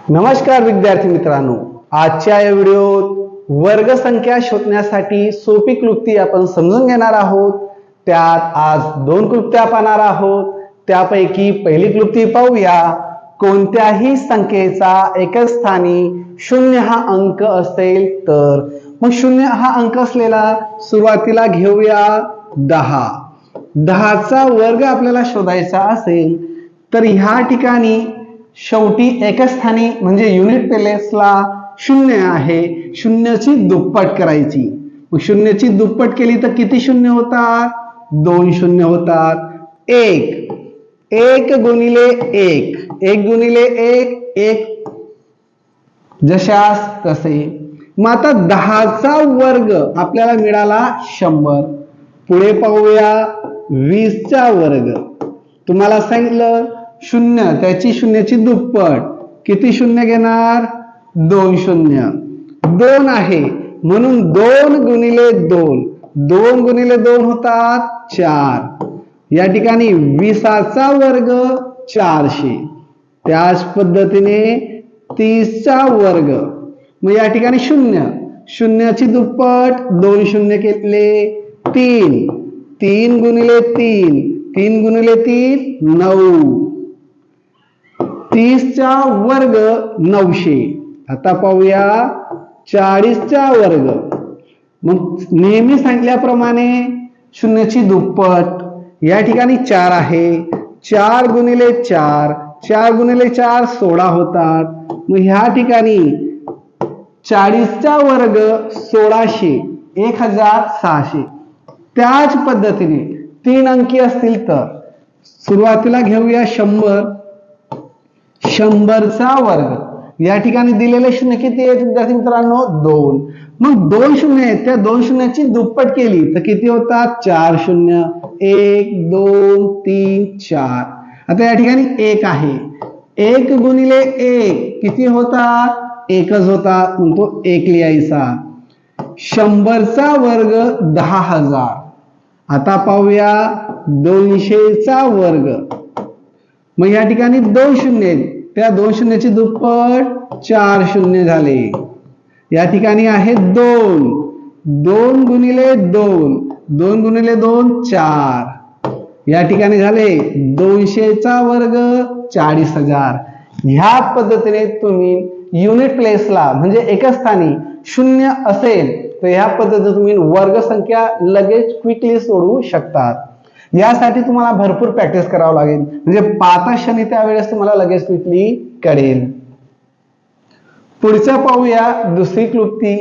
नमस्कार विद्यार्थी मित्रांनो, आजच्या या व्हिडिओत वर्गसंख्या शोधण्यासाठी सोपी क्लुप्ती आपण समजून घेणार आहोत। त्यात आज दोन क्लुप्त्या पाहणार आहोत। त्यापैकी पहिली क्लुप्ती पाहूया। कोणत्याही संख्येचा एकच स्थानी 0 हा अंक असेल तर मग 0 हा अंक असलेला सुरुवातीला घेऊया 10। 10 चा वर्ग आपल्याला शोधायचा असेल तर ह्या ठिकाणी शेवटी एकच स्थानी म्हणजे युनिट प्लेसला 0 आहे। 0 ची दुप्पट करायची। मग 0 ची दुप्पट केली तर किती शून्य होतात? 2 शून्य होतात। 1 गुणिले 1 गुणिले 1 जशास तसे। मग आता 10 चा वर्ग आपल्याला मिळाला 100। पुढे पाहूया 20 चा वर्ग। तुम्हाला सांगितलं 0 त्याची 0 ची दुप्पट, किती शून्य घेणार? 2 शून्य। 2 आहे म्हणून 2 गुणिले 2 गुणिले 2 होतात 4। या ठिकाणी 20 चा वर्ग 400। त्याच पद्धतीने 30 चा वर्ग। मग या ठिकाणी 0 ची दुप्पट 2 शून्य केले 3 गुणिले 3 गुणिले 3 9। 30 चा वर्ग 900। आता पाहूया 40 चा वर्ग। मग नेहमी सांगितल्याप्रमाणे 0 ची दुप्पट, या ठिकाणी 4 आहे। 4 गुणिले 4 16 होतात। मग ह्या ठिकाणी 40 चा वर्ग 1600 1600। त्याच पद्धतीने 3 अंकी असतील तर सुरुवातीला घेऊया 100 चा वर्ग। या ठिकाणी दिलेले शून्य किती आहेत विद्यार्थी मित्रांनो? 2। मग 2 शून्य आहेत, त्या 2 शून्याची दुप्पट केली तर किती होतात? 4 शून्य। 1 2 3 4। आता या ठिकाणी 1 आहे। 1 गुणिले 1 किती होतात? 1च होतात, म्हणतो 1 लिहायचा। 100 चा वर्ग 10,000। आता पाहूया 200 चा वर्ग। मग या ठिकाणी 2 शून्य आहेत, त्या 2 शून्याची दुप्पट 4 शून्य झाले। या ठिकाणी आहे 2 गुणिले 2 गुणिले 2 4। या ठिकाणी झाले 200 चा वर्ग 40,000। ह्या पद्धतीने तुम्ही युनिट प्लेसला म्हणजे एकच स्थानी 0 असेल तर ह्या पद्धतीने तुम्ही वर्ग संख्या लगेच क्विकली सोडवू शकतात। यासाठी तुम्हाला भरपूर प्रॅक्टिस करावं लागेल, म्हणजे पाहता क्षणी त्यावेळेस तुम्हाला लगेच क्विकली कळेल। पुढच्या पाहूया दुसरी क्लुप्ती।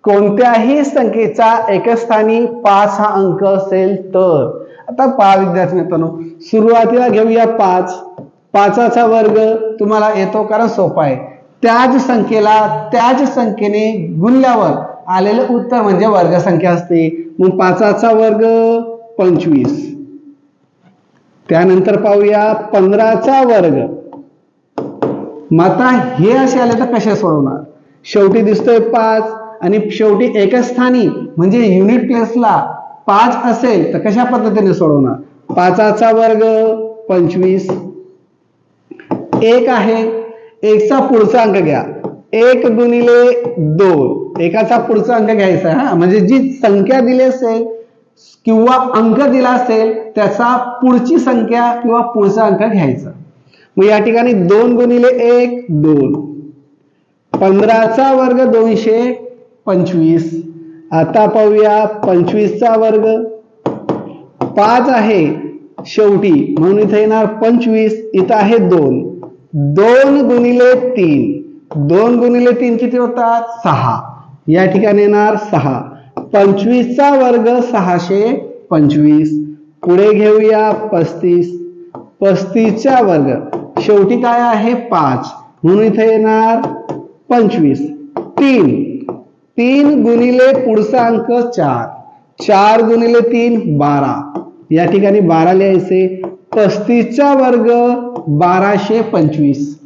कोणत्याही संख्येचा एकच स्थानी 5 हा अंक असेल तर। आता पहा विद्यार्थी मित्रांनो, सुरुवातीला घेऊया 5 चा वर्ग तुम्हाला येतो कारण सोपा आहे। त्याच संख्येला त्याच संख्येने गुणल्यावर आलेलं उत्तर म्हणजे वर्गसंख्या असते। मग 5 चा वर्ग 25। त्यानंतर पाहूया 15 चा वर्ग। मग आता हे असे आले तर कसे सोडवणार? शेवटी दिसतोय 5 आणि शेवटी एकच स्थानी म्हणजे युनिट प्लेसला 5 असेल तर कशा पद्धतीने सोडवणार? 5 चा वर्ग 25। 1 आहे, 1 चा पुढचा अंक घ्या। 1 गुणिले 2 एकाचा पुढचा अंक घ्यायचा हा, म्हणजे जी संख्या दिली असेल किंवा अंक दिला असेल त्याचा पुढची संख्या किंवा पुढचा अंक घ्यायचा। मग या ठिकाणी 2 गुणिले 1 2। 15 चा वर्ग 225। आता पाहूया 25 चा वर्ग। 5 आहे शेवटी म्हणून इथे येणार 25, इथं आहे 2 गुणिले 3 किती होतात? 6। या ठिकाणी येणार 6। 25 चा वर्ग 625। पुढे घेऊया 35 चा वर्ग। शेवटी काय आहे? 5 म्हणून इथे येणार 25। 3 गुणिले पुढचा अंक 4 गुणिले 3 12। या ठिकाणी 12 लिहायचे। 35 चा वर्ग 1225।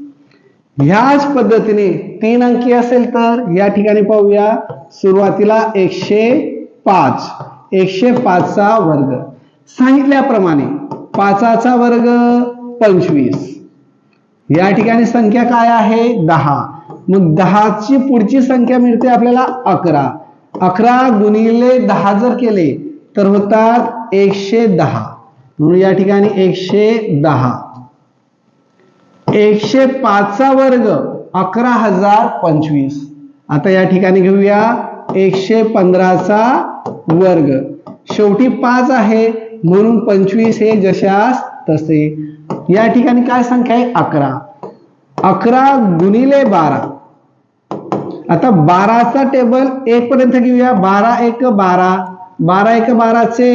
ह्याच पद्धतीने 3 अंकी असेल तर या ठिकाणी पाहूया सुरुवातीला 105 चा वर्ग। सांगितल्याप्रमाणे 5 चा वर्ग 25 या ठिकाणी संख्या काय आहे 10. मग 10 ची पुढची संख्या मिळते आपल्याला 11. 11 गुणिले 10 जर केले तर होतात 110. म्हणून या ठिकाणी 110. 105 चा वर्ग 11,025. आता या ठिकाणी घेऊया 115 चा वर्ग. शेवटी 5 आहे म्हणून 25 हे जशास तसे. या ठिकाणी काय संख्या आहे 11. 11 गुणिले 12. आता 12 चा टेबल 1 पर्यंत घेऊया. 12 1 12. 12 1 12 चे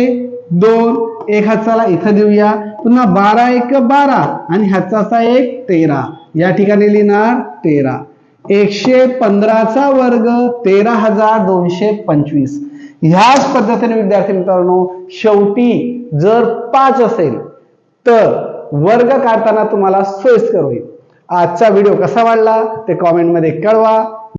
2. एक हाताला इथं देऊया. पुन्हा 12 1 12 आणि हाताचा 1 13. या ठिकाणी लिहिणार 13. 115 चा वर्ग 13,225. ह्याच पद्धतीने विद्यार्थी मित्रांनो शेवटी जर 5 असेल तर वर्ग काढताना तुम्हाला सोयीस्कर होईल. आजचा व्हिडिओ कसा वाटला ते कॉमेंटमध्ये कळवा.